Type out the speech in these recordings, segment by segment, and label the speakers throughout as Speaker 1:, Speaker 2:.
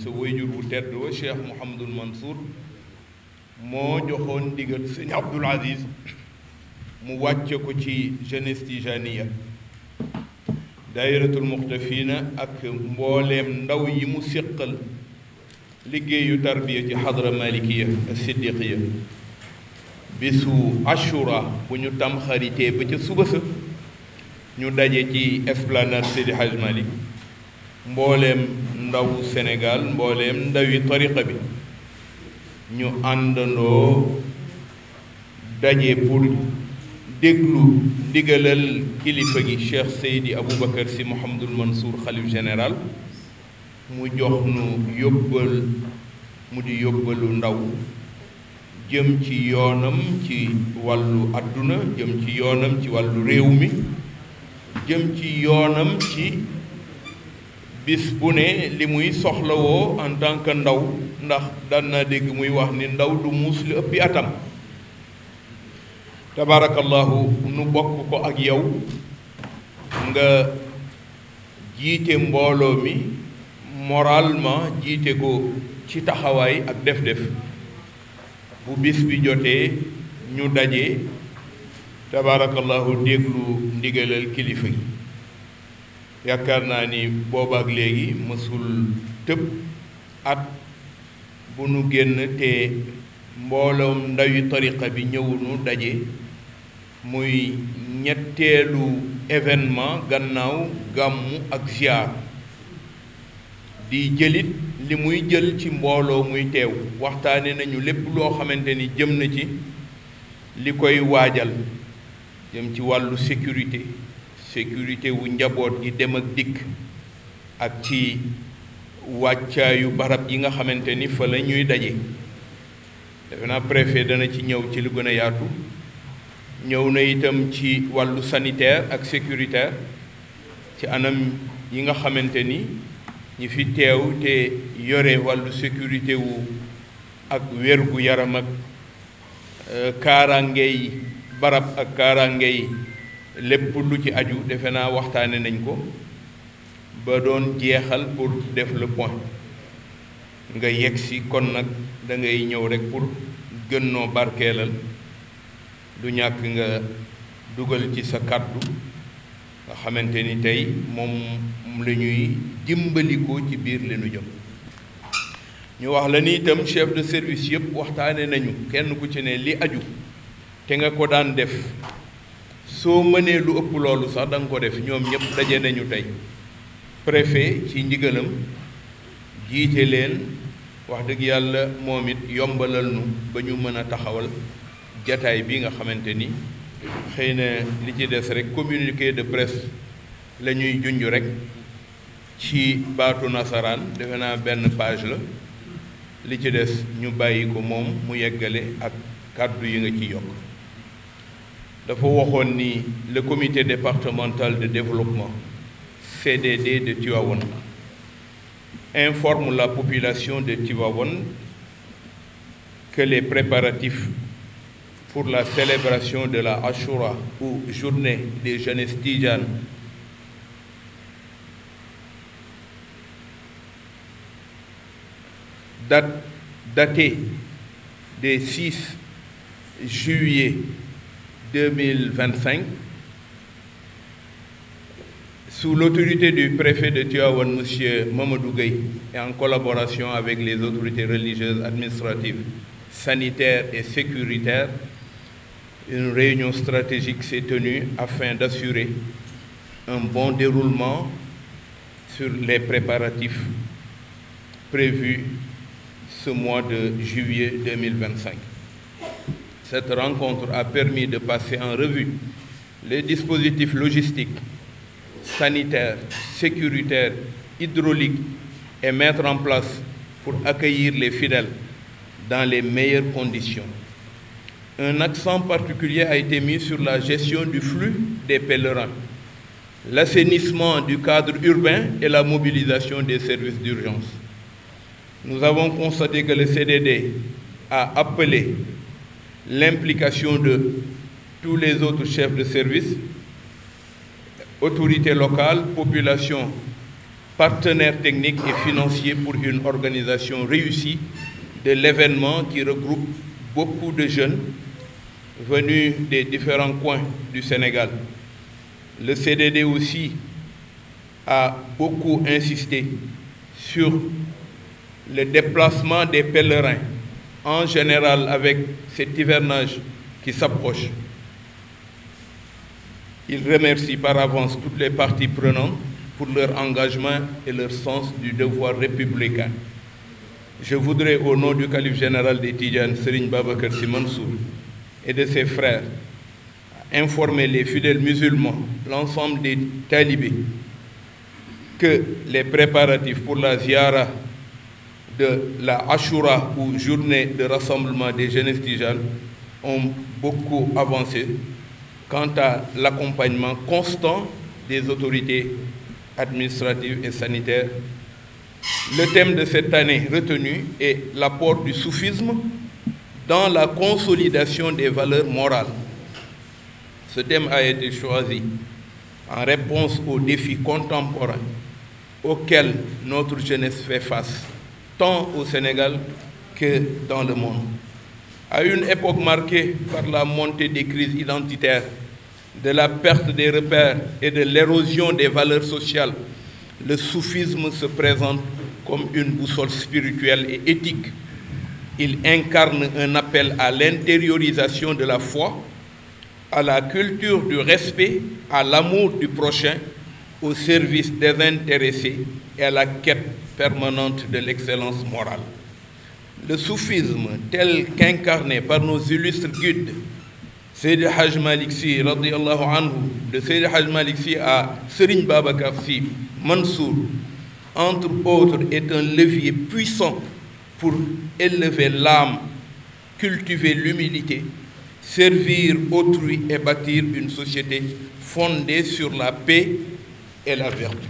Speaker 1: sa wayjur bu tedd wa Cheikh Mouhamadul Mansour moo joxoon ndigal sëñ Abdoul Aziz mu wàcce ko ci jeunesse tijaniya daayiratul muxtafina ak mbooleem ndaw yi mu séqal liggéeyu tarbiya ci xadra malikiya ak siddiqiya bisu ashura bu ñu tam xaritee ba ca suba sa ñu daje ci esplanade Seydi Hadj Malick mbooleem ndaw Sénégal mbooleem ndawi tariqa bi ñu àndandoo daje pour déglu ndigalal kilifa gi Cheikh Seydi Aboubacar Sy Mouhamadul Mansour xalif général mu jox nu yóbbal mu di yóbbalu ndaw jëm ci yoonam ci wàllu àdduna jëm ci yoonam ci wàllu réew mi jëm ci yoonam ci bis bu ne li muy soxlawoo en tant que ndaw ndax daan naa dégg muy wax ni ndaw du muus li ëppi atam tabarakallahu nu bokk ko ak yow nga jiite mbooloo mi moralement jiite ko ci taxawaay ak def-def bu bis bi jotee ñu daje tabarakallahu déglu ndigalal kilifa gi yaakaar naa ni boobaak léegi mësul tëb at bu nu génn te mbooloom ndawi tariqa bi ñëwunu daje muy ñetteelu événement gannaaw gàmmu ak ziar di jëlit li muy jël ci mbooloo muy teew waxtaane nañu lépp loo xamante ni jëm na ci li koy waajal jëm ci wàllu sécurité wu njaboot gi dem ak dikk ak ci wàccaayu barab yi nga xamante ni fa la ñuy daje defe naa préfet dana ci ñëw ci lu gën a yaatu ñëw na itam ci wàllu sanitaire ak sécuritaire ci anam yi nga xamante ni ñi fi teew te yore wàllu sécurité wu ak wérgu yaram ak kaaraangey barab ak kaaraangey lépp lu ci aju defe naa waxtaane nañ ko ba doon jeexal pour def le point nga yegg si kon nag da ngay ñëw rek pour gën noo barkeelal du ñàkk nga dugal ci sa kàddu nga xamante ni tey moom la ñuy dimbalikoo ci biir li nu jëm ñu wax la ni itam chef de service yëpp waxtaane nañu kenn ku ci ne li aju te nga ko daan def soo mënee lu ëpp loolu sax da nga ko def ñoom ñëpp daje nañu tey préfet ci ndigalam jiite leen wax dëgg yàlla moom it yombalal nu ba ñu mën a taxawal jataay bi nga xamante ni xëy na li ci des rek communiqué de presse la ñuy junj rek ci baatu nasaraan defe naa benn page la li ci des ñu bàyyi ko moom mu yeggale ak kàddu yi nga ci yokk dafa waxoon ni le comité départemental de développement CDD de Tivaouane informe la population de Tivaouane que les préparatifs pour la célébration de la Ashura ou journée des jeunesses tijanes datée des 6 juillet 2025 sous l'autorité du préfet de Tivaouane, M. Mamadou Gueye, et en collaboration avec les autorités religieuses, administratives, sanitaires et sécuritaires, une réunion stratégique s'est tenue afin d'assurer un bon déroulement sur les préparatifs prévus ce mois de juillet 2025. Cette rencontre a permis de passer en revue les dispositifs logistiques, sanitaires, sécuritaires, hydrauliques et mettre en place pour accueillir les fidèles dans les meilleures conditions. Un accent particulier a été mis sur la gestion du flux des pèlerins, l'assainissement du cadre urbain et la mobilisation des services d'urgence. Nous avons constaté que le CDD a appelé l'implication de tous les autres chefs de service autorités locales, population, partenaires techniques et financiers pour une organisation réussie de l'événement qui regroupe beaucoup de jeunes venus des différents coins du Sénégal. Le CDD aussi a beaucoup insisté sur le déplacement des pèlerins, en général avec cet hivernage qui s'approche. Il remercie par avance toutes les parties prenantes pour leur engagement et leur sens du devoir républicain. Je voudrais, au nom du calife général des Tidjanes, Serigne Babacar Sy Mansour, et de ses frères, informer les fidèles musulmans, l'ensemble des talibés, que les préparatifs pour la ziara de la Ashura ou journée de rassemblement des jeunesses tijanes ont beaucoup avancé quant à l'accompagnement constant des autorités administratives et sanitaires. Le thème de cette année retenu est l'apport du soufisme dans la consolidation des valeurs morales. Ce thème a été choisi en réponse aux défis contemporains auxquels notre jeunesse fait face, tant au Sénégal que dans le monde. À une époque marquée par la montée des crises identitaires, de la perte des repères et de l'érosion des valeurs sociales, le soufisme se présente comme une boussole spirituelle et éthique. Il incarne un appel à l'intériorisation de la foi, à la culture du respect, à l'amour du prochain, au service désintéressé et à la quête permanente de l'excellence morale. Le soufisme, tel qu'incarné par nos illustres guides, Seydi Haj Malick Sy radiyallahu anhu, de Seydi Haj Malick Sy à Serigne Babacar Sy Mansour, entre autres, est un levier puissant pour élever l'âme, cultiver l'humilité, servir autrui et bâtir une société fondée sur la paix et la vertu.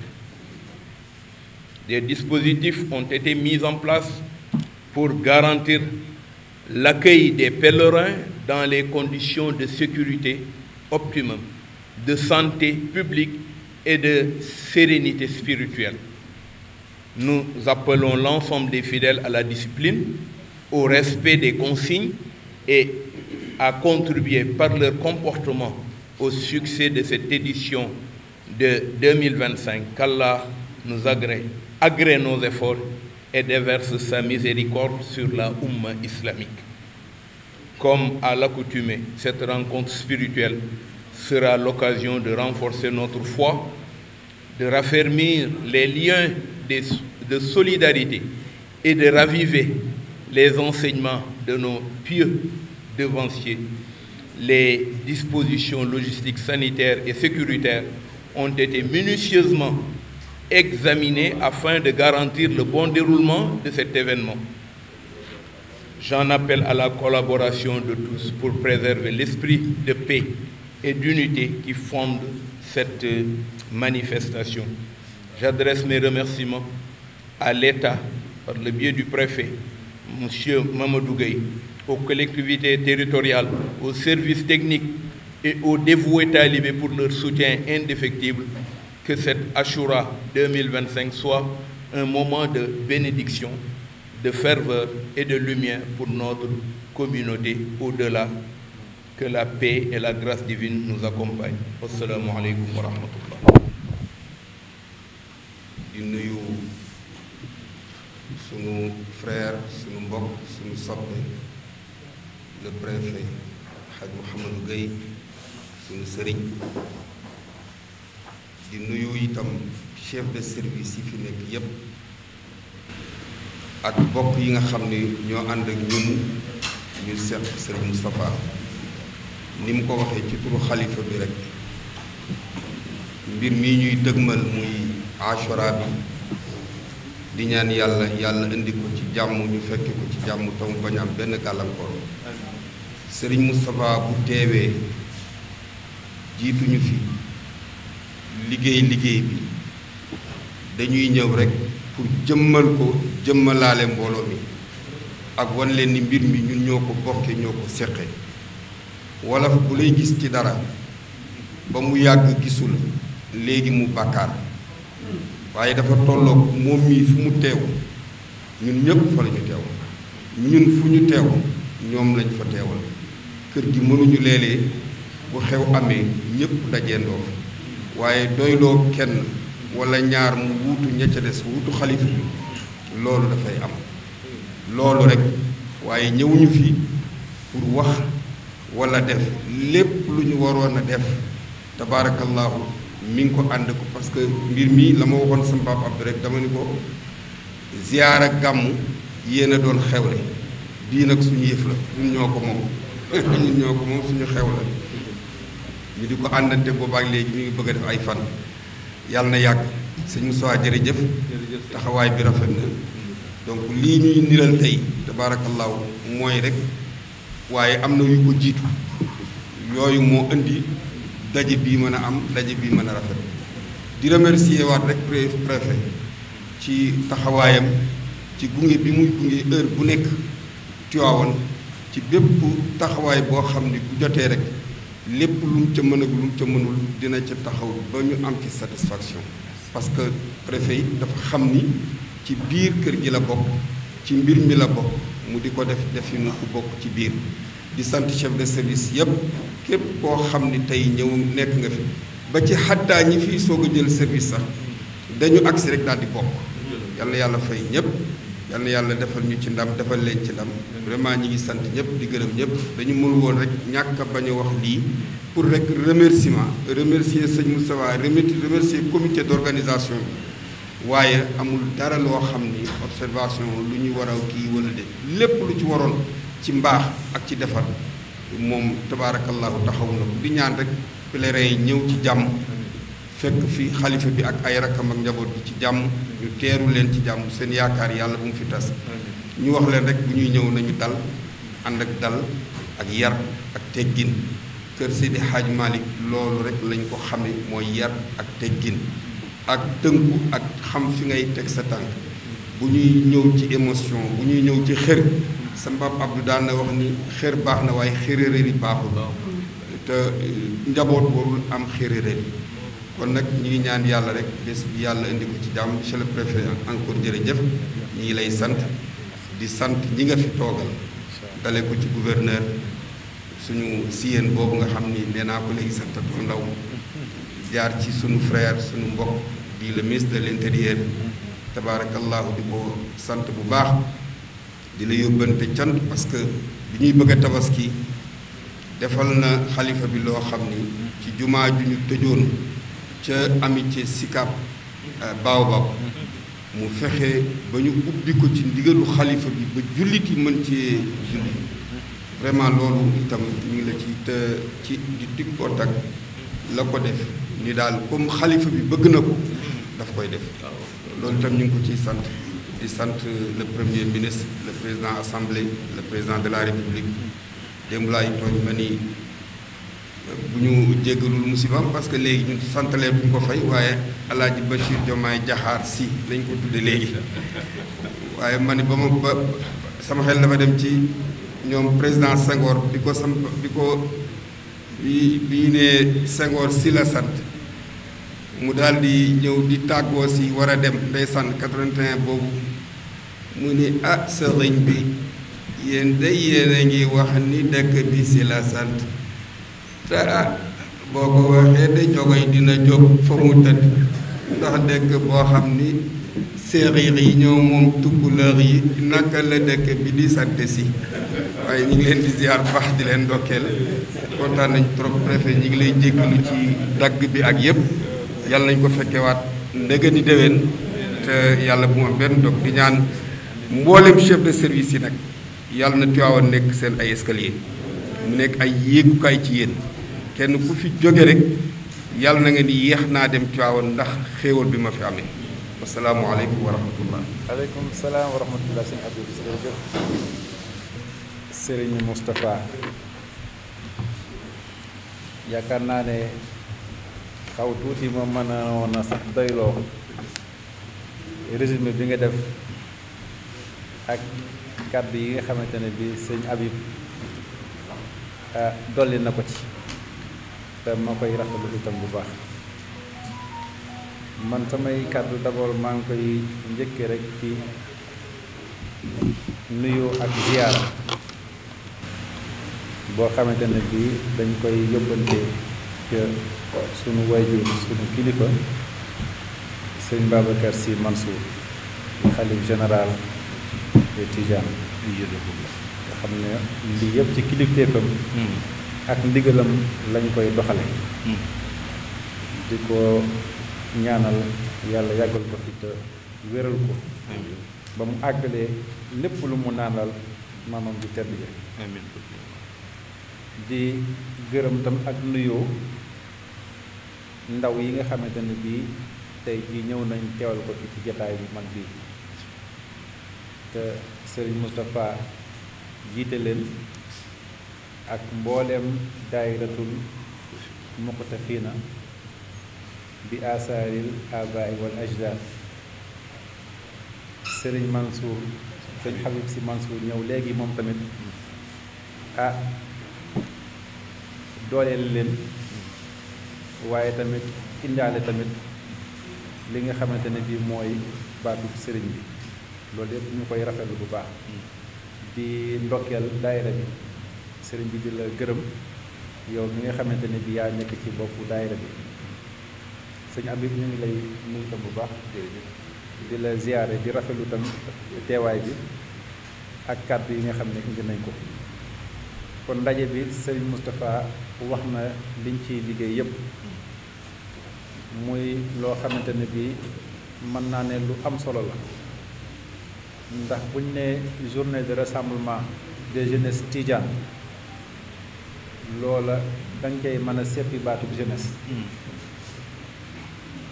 Speaker 1: Des dispositifs ont été mis en place pour garantir l'accueil des pèlerins dans les conditions de sécurité optimum, de santé publique et de sérénité spirituelle. Nous appelons l'ensemble des fidèles à la discipline, au respect des consignes et à contribuer par leur comportement au succès de cette édition de 2025. Qu'Allah nous agrée nos efforts et déverse sa miséricorde sur la Oumma islamique. Comme à l'accoutumée, cette rencontre spirituelle sera l'occasion de renforcer notre foi, de raffermir les liens de solidarité et de raviver les enseignements de nos pieux devanciers. Les dispositions logistiques, sanitaires et sécuritaires ont été minutieusement examinées afin de garantir le bon déroulement de cet événement. J'en appelle à la collaboration de tous pour préserver l'esprit de paix et d'unité qui fonde cette manifestation. J'adresse mes remerciements à l'État par le biais du préfet, M. Mamadou Gueye, aux collectivités territoriales, aux services techniques et aux dévoués talibés pour leur soutien indéfectible. Que cette Ashura 2025 soit un moment de bénédiction, de ferveur et de lumière pour notre communauté au-delà. Que la paix et la grâce divine nous accompagnent. Assalamu alaikum wa rahmatullah.
Speaker 2: Di nuyu sunu frère, sunu mbokk, sunu soppe, le préfet Hadj Mouhamadou Gueye, sunu sëriñ. Di nuyu itam chef de service yi fi nekk yépp ak bokk yi nga xam ni ñoo ànd ak ñun ñu seq Serigne Moustapha ni mu ko waxee ci turu xalifa bi rek mbir mii ñuy dëgmal muy Ashura bi di ñaan yàlla indi ko ci jàmm ñu fekke ko ci jàmm tamu bañ am benn gàllankoor Serigne Moustapha bu teewee jiituñu fi liggéey bi dañuy ñëw rek pour jëmmalaale mbooloo mi ak wan leen ni mbir mi ñun ñoo ko bokke ñoo ko seqe wolof bu lay gis ci dara ba mu yàgg gisul léegi mu bàkkaar waaye dafa tolloog moom mii fu mu teew ñun ñëpp fa la ñu teew ñun fu ñu teew ñoom lañ fa teewal kër gi mënuñu léeg-léeg bu xew amee ñëpp dajeendoo fi waaye doyloo kenn walla ñaar mu wuutu ña ca des wuutu xalifa bi loolu dafay am loolu rek waaye ñëwuñu fi pour wax walla def lépp lu ñu waroon a def tabaarakallaahu mi ngi ko ànd ko parce que mbir mi la ma waxoon sama papa Abdou rek dama ni ko ziyaar ak gàmmu yéen a doon xewle bii nag suñu yëf la ñun ñoo ko moom ñun ñoo ko moom suñu xew la ñu di ko àndante boobaak léegi mi ngi bëgg a def ay fan yàlla na yàgg sëñ Moussa jërëjëf taxawaay bi rafet na donc lii ñuy niral tey tabaarakallaahu mooy rek waaye am na yu ko jiitu yooyu moo indi daje bii mën a am daje bii mën a rafet di remercier waat rek préfet ci taxawaayam ci gunge bi muy gunge heure bu nekk Tivaouane ci bépp taxawaay boo xam ni bu jotee rek lépp lu mu ca mën ak lu mu ca mënul dina ca taxaw ba ñu am ci satisfaction parce que préfet yi dafa xam ni ci biir kër gi la bokk ci mbir mi la bokk mu di ko def nu ku bokk ci biir di sant chef de service yépp képp koo xam ni tey ñëw nekk nga fi ba ci xattaa ñi fiy soog a jël service sax dañu agsi rek daal di bokk yal na yàlla fay ñëpp yal na yàlla defal ñu ci ndam defal leen ci ndam vraiment ñi ngi sant ñëpp di gërëm ñëpp dañu mënul woon rek ñàkk a bañ a wax lii pour rek remercier sëñ Moustapha remercier comité d'organisation bi waaye amul dara loo xam ni observation lu ñu war a kii wala de lépp lu ci waroon ci mbaax ak ci defar moom tabaarakallahu taxaw na ko di ñaan rek pèlerins yi ñëw ci jàmm fekk fi xalifa bi ak ay rakkam ak njaboot bi ci jàmm ñu teeru leen ci jàmm seen yaakaar yàlla bu mu fi tas ñu wax leen rek bu ñuy ñëw nañu dal ànd ak dal ak yar ak teggin kër Seydi Hadj Malick loolu rek lañ ko xame mooy yar ak teggin ak tënku ak xam fi ngay teg sa tànk bu ñuy ñëw ci émotion bu ñuy ñëw ci xër sa mbab Abdou daan na wax ni xër baax na waaye xërëréeri baaxul te njaboot warul am xërëréeri kon nag ñi ngi ñaan yàlla rek bés bi yàlla indi ko ci jàmm monsieur le préfet encore jërëjëf ñi ngi lay sant di sant ñi nga fi toogal dale ko ci gouverneur suñu siyeen boobu nga xam ni nee naa ko léegi santatu ndaw jaar ci suñu frère suñu mbokk di le ministre de l'intérieur tabaarakallahu di ko sant bu baax di la yóbbante cant parce que bi ñuy bëgg a tabaski defal na xalifa bi loo xam ni ci jumaa ju ñu tëjoon ca amitié Sicap Baobab mu fexe ba ñu ubbi ko ci ndigalu xalifa bi ba jullit yi mën cee julli vraiment loolu itam ñu ngi la ci di tig ko tag la ko def ni daal comme xalifa bi bëgg na ko daf koy def loolu itam ñu ngi ko ciy sant di sant le premier ministre le président assemblée le président de la république démb laay tooñ ma ni bu ñu jéggalul musibam parce que léegi ñun santalee bu ñu ko fay waaye Alaaji Bachir Diomaye Diakhar Sy lañ ko tudde léegi waaye ma ni ba sama xel dafa dem ci ñoom président Senghor bi ne Senghor Sy la sant mu daal di ñëw di tàggoo si war a dem ndeysaan 81 boobu mu ni sëriñ bi yéen day yéen a ngi wax ni dëkk bi si la sant te boo ko waxee de jogoy dina jóg fa mu tëdd ndax dëkk boo xam ni séeréer yi ñoo moom tukkuleur yi naka la dëkk bi di sant si waaye ñu ngi leen di ziar baax di leen ndokkeel kontaan nañ trop préfet ñi ngi lay jéggalu ci dagg bi ak yëpp yàlla nañ ko fekkewaat ndege ni déwén te yàlla bu ma benn dog di ñaan mboolem chef de service yi nag yàlla na Tivaouane nekk seen ay escalier mu nekk ay yéegukaay ci yéen kenn ku fi jóge rek yàlla na nga ni yéex naa dem Tivaouane ndax xéewal bi ma fi amee wasalaamualeykum wa rahmatullah.
Speaker 3: aleykum salaam wa rahmatullah sëñ Abdou jërëjëf Serigne Moustapha yaakaar naa ne xaw tuuti ma mën a woon a sax doyloo résumé bi nga def ak kàddu yi nga xamante ne bi sëñ Habib dolli na ko ci te ma koy rafetlu itam bu baax man samay kàddu d'abord maa ngi koy njëkkee rek ci nuyu ak ziyaara boo xamante ne bii dañ koy yóbbante ca sunu wayjur sunu kilifa sëñ Babacar Sy Mansour xalif général de Tijane nga xam ne lii yëpp ci kilifteefam ak ndigalam lañ koy doxale di ko ñaanal yàlla yàggal ko fi te wéral ko ba mu àggalee lépp lu mu naanal maamam bi tedd ja di gërëm tam ak nuyoo ndaw yi nga xamante ne bii tey jii ñëw nañ teewal ko fi ci jataay bu mag bi te Serigne Moustapha jiite leen ak mbooleem daayiratul muqtafiina bi asaaril abaay wal ajdad Serigne Mansour sëñ Habib Sy Mansour ñëw léegi moom tamit dooleel leen waaye tamit indaale tamit li nga xamante ne bii mooy baatu sëriñ bi loolu yëpp ñu koy rafetlu bu baax di ndokkeel daayira bi sëriñ bi di la gërëm yow mi nga xamante ne bii yaa nekk ci boppu daayira bi sëñ Habib ñu ngi lay nuyu tam bu baax di la ziyaare di rafetlu tam teewaay bi ak kàddu yi nga xam ne indi nañ ko kon ndaje bi sëriñ Moustapha wax na liñ ciy liggéey yépp muy loo xamante ne bii mën naa ne lu am solo la ndax buñ ne journée de rassemblement des jeunesses Tidiane loola da nga koy mën a seppi baatub jeunesse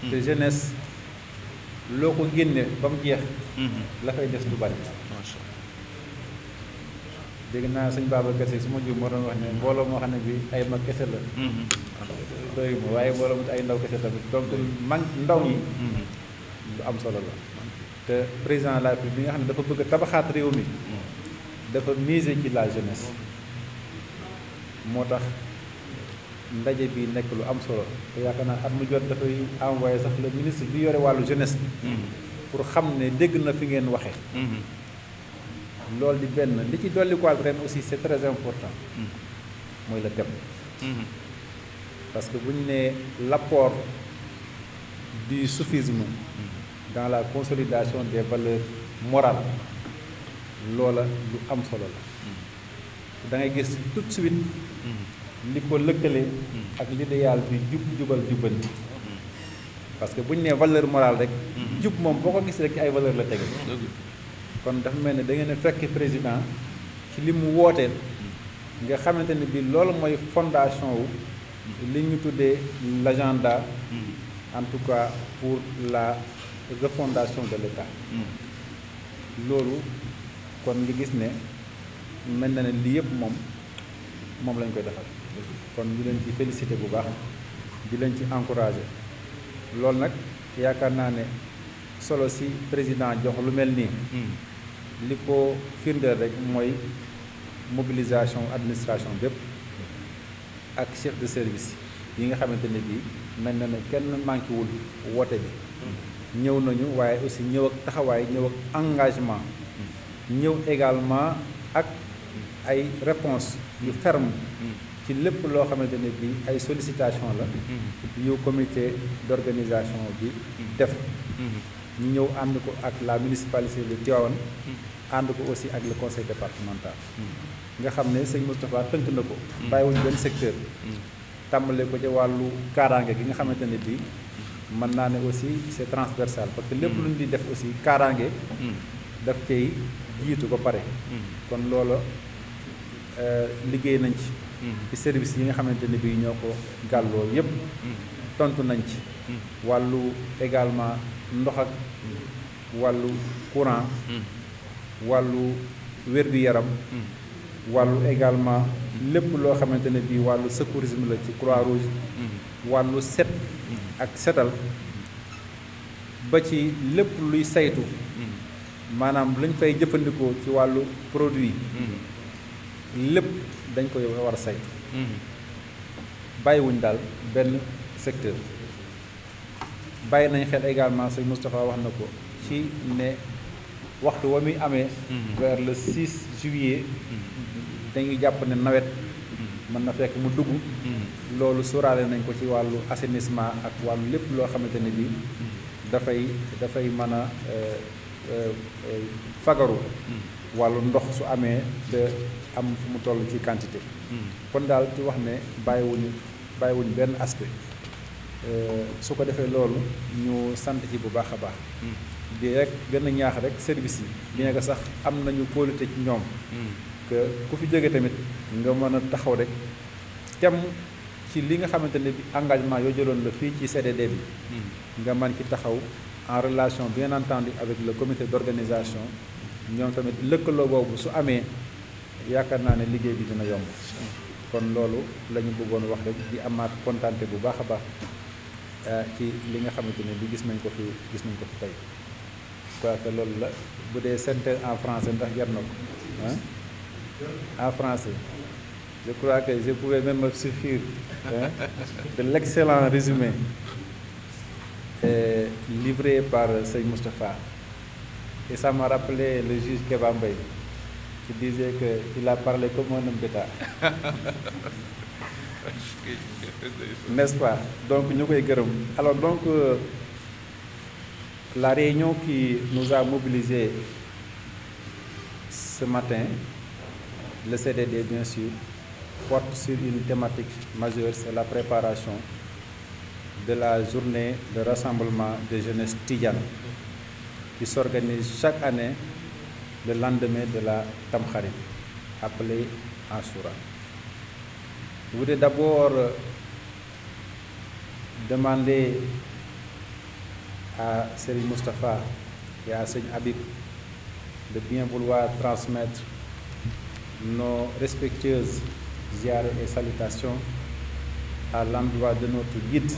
Speaker 3: te jeunesse loo ko génne ba mu jeex la fay des du bari dégg naa sëñ Babacar Sy su ma jur moo doon wax ne mbooloo moo xam ne bi ay mag kese la doy ma waaye mbooloo mu ay ndaw kese tamit donc mag ndaw ñi lu am solo la te président de la République bi nga xam ne dafa bëgg a tabaxaat réew mi dafa miser ci la jeunesse moo tax ndaje bi nekk lu am solo te yaakaar naa at mu jot dafay envoyé sax le ministre bi yore wàllu jeunesse bi pour xam ne dégg na fi ngeen waxee loolu di benn li ci dolli ko ren aussi c'est très important mooy le thème parce que bu ñu nee l'apport du soufisme dans la consolidation des valeurs morales loola lu am solo la da ngay gis tout de suite li ko lëkkale ak l'idéal bi jubal jubbanti parce que bu ñu nee valeur morale rek jub moom boo ko gis rek ci ay valeur la tege kon dafa mel ne da ngeen a fekk président ci li mu wooteel nga xamante ne bi loolu mooy fondation wu li ñu tuddee l'agenda en tout cas pour la refondation de l'État loolu kon nga gis ne mel na ne lii yëpp moom lañ koy defal kon ñu leen ci félicité bu baax di leen ci encouragé loolu nag yaakaar naa ne solo si président jox lu mel nii li ko firndeel rek mooy mobilisation administration bépp ak chef de service yi nga xamante ne bii mel na ne kenn manqué wul woote bi ñëw nañu waaye aussi ñëw ak taxawaay ñëw ak engagement ñëw également ak ay réponse yu ferme ci lépp loo xamante ne bii ay sollicitation la yu comité d'organisation bi def ñu ñëw ànd ko ak la municipalité de Tivaouane ànd ko aussi ak le conseil départemental nga xam ne sëñ Moustapha tënk na ko bàyyiwuñu benn secteur tàmbale ko ci wàllu kaaraange gi nga xamante ne bii mën naa ne aussi c'est transversal parce que lépp lu ñu di def aussi kaaraange daf cay jiitu ba pare kon loola liggéey nañ ci service yi nga xamante ne bii ñoo ko gàlloo yépp tontu nañ ci wàllu également ndox ak wàllu courant wàllu wér-gu-yaram wàllu également lépp loo xamante ne bii wàllu secourisme la ci Croix-Rouge wàllu set ak setal ba ci lépp luy saytu maanaam lañ fay jëfandikoo ci wàllu produit lépp dañ koy war a saytu bàyyiwuñ daal benn secteur bàyyi nañ xel également sëñ Moustapha wax na ko ci ne waxtu wa muy amee vers le 6 juillet dañuy jàpp ne nawet mën na fekk mu dugg loolu sóoraale nañ ko ci wàllu assainissement ak wàllu lépp loo xamante ne bii dafay mën a fagaru wàllu ndox su amee te am fu mu toll ci quantité kon daal ci wax ne bàyyiwuñu benn aspect su ko defee loolu ñu sant ci bu baax a baax di rek gën a ñaax rek service yi bien que sax am nañu kóolute ci ñoom que ku fi jóge tamit nga mën a taxaw rek tem ci li nga xamante ne bi engagement yoo jëloon la fii ci CDD bi nga mën ci taxaw en relation bien entendu avec le comité d'organisation ñoom tamit lëkkaloo boobu su amee yaakaar naa ne liggéey bi dina yomb kon loolu la ñu bëggoon wax rek di amaat kontaante bu baax a baax ci li nga xamante ne bi gis nañ ko fi tey quoi que loolu la bu dee synthèse en français ndax jar na ko en français je crois que je pouvais même me suffire de l'excellent résumé livré par Seigne Moustapha. Et ça m'a rappelé le juge Kéba Mbaye qui disait qu'il a parlé comme un homme d'État. N'est-ce pas? Donc ñu koy gërëm. Alors donc la réunion qui nous a mobilisés ce matin, le CDD bien sûr, porte sur une thématique majeure, c'est la préparation de la journée de rassemblement de jeunesse Tidjane qui s'organise chaque année le lendemain de la Tamkharit, appelée Ashura. Je voudrais d'abord demander à Serigne Moustapha et à Serigne Habib de bien vouloir transmettre nos respectueuses ziyares et salutations à l'endroit de notre guide,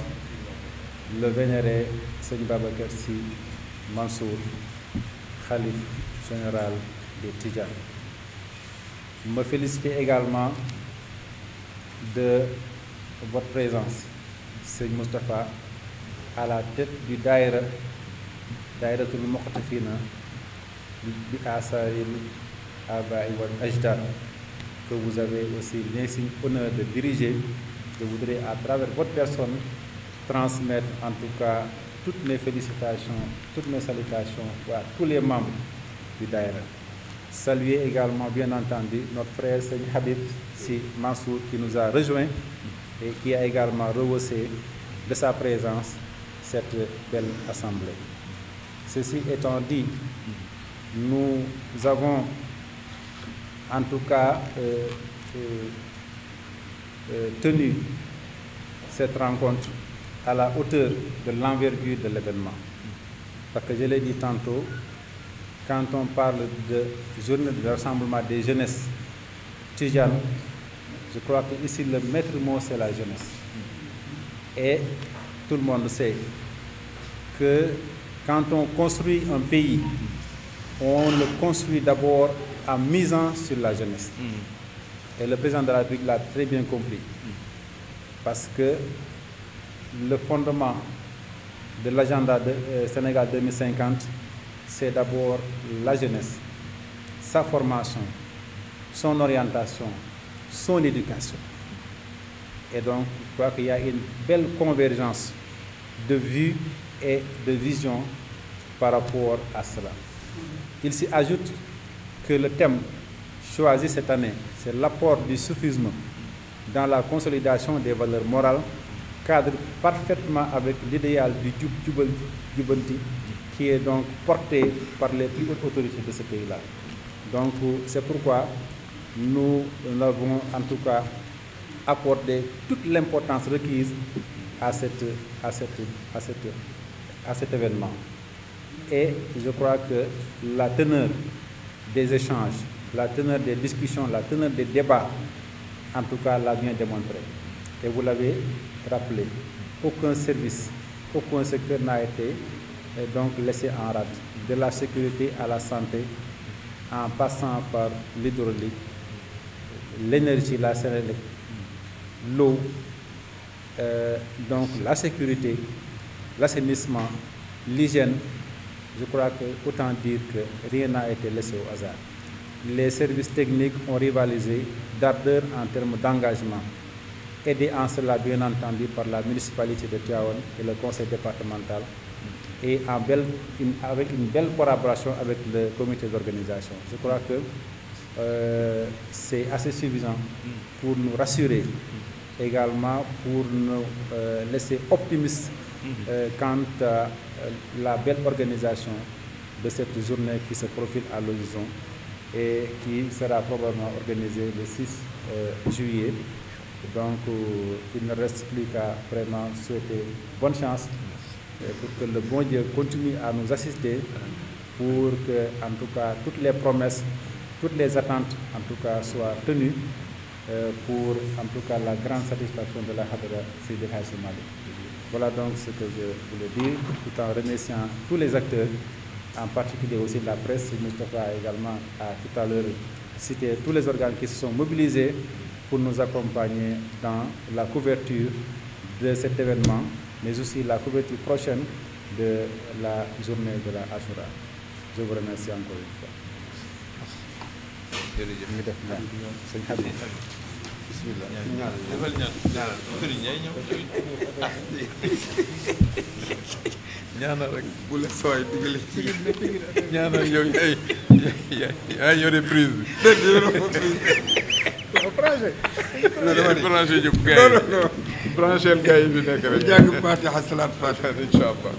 Speaker 3: le vénéré Serigne Babacar Sy Mansour, khalife général des Tidjanes. Je me félicite également de votre présence, Serigne Moustapha, à la tête du Daïratul Muqtafina bi Asaril Aba'i wal Ajdad, que vous avez aussi l'insigne honneur de diriger. Je voudrais à travers votre personne transmettre en tout cas toutes mes félicitations, toutes mes salutations à tous les membres du Daïra. Saluer également bien entendu notre frère Serigne Habib Sy Mansour qui nous a rejoints et qui a également rehaussé de sa présence cette belle assemblée. Ceci étant dit, nous avons en tout cas tenu cette rencontre à la hauteur de l'envergure de l'événement. Parce que je l'ai dit tantôt, quand on parle de journée de rassemblement des jeunesses Tidjane, je crois que ici le maître mot c'est la jeunesse. Et tout le monde sait que quand on construit un pays, on le construit d'abord en misant sur la jeunesse. Et le président de la République l'a très bien compris. Parce que le fondement de l'agenda de Sénégal 2050, c'est d'abord la jeunesse, sa formation, son orientation, son éducation. Et donc, je crois qu'il y a une belle convergence de vues et de vision par rapport à cela. Il s'y ajoute que le thème choisi cette année, c'est l'apport du soufisme dans la consolidation des valeurs morales, cadre parfaitement avec l'idéal du Jubanti qui est donc porté par les plus hautes autorités de ce pays-là. Donc c'est pourquoi nous avons en tout cas accordé toute l'importance requise à cet événement. Et je crois que la teneur des échanges, la teneur des discussions, la teneur des débats, en tout cas, l'a bien démontré. Et vous l'avez rappelé, aucun service, aucun secteur n'a été donc laissé en rade, de la sécurité à la santé, en passant par l'hydraulique, l'énergie, la Sénélec, l'eau, donc la sécurité, l'assainissement, l'hygiène, je crois que autant dire que rien n'a été laissé au hasard. Les services techniques ont rivalisé d'ardeur en termes d'engagement, aidés en cela bien entendu par la municipalité de Tivaouane et le conseil départemental, et avec une belle collaboration avec le comité d'organisation. Je crois que c'est assez suffisant pour nous rassurer, également pour nous laisser optimistes quant à la belle organisation de cette journée qui se profile à l'horizon et qui sera probablement organisée le 6 juillet. Donc il ne reste plus qu'à vraiment souhaiter bonne chance pour que le bon Dieu continue à nous assister pour que, en tout cas, toutes les promesses, toutes les attentes, en tout cas, soient tenues pour, en tout cas, la grande satisfaction de la Hadra Seydi El Hadji Malick. Voilà donc ce que je voulais dire, tout en remerciant tous les acteurs, en particulier aussi la presse. Moustapha également a tout à l'heure cité tous les organes qui se sont mobilisés pour nous accompagner dans la couverture de cet événement, mais aussi la couverture prochaine de la journée de la Ashura. Je vous remercie encore une fois.
Speaker 1: ñaanal rek bu la sooy digale ñaanal yow yaay yore prise bi branché jëpp gars yi branché gars yi bi nekk rek
Speaker 2: jàng Fatiha salaat Fatiha
Speaker 1: incha allah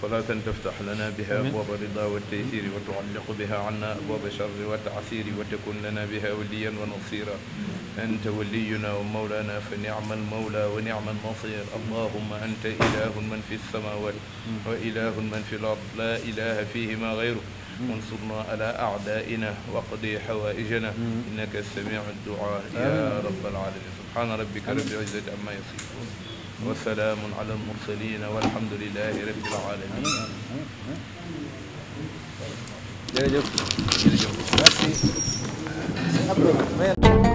Speaker 1: صلاة تفتح لنا بها أبواب الرضا والتيسير وتعلق بها عنا أبواب الشر والتعسير وتكون لنا بها وليا ونصيرا أنت ولينا ومولانا فنعم المولى ونعم النصير اللهم أنت إله من في السماوات وإله من في الأرض لا إله فيهما غيره وانصرنا على أعدائنا وقضي حوائجنا إنك السميع الدعاء يا رب العالمين سبحان ربك رب العزة عما يصفون وسلام على المرسلين والحمد لله رب العالمين.
Speaker 3: Merci.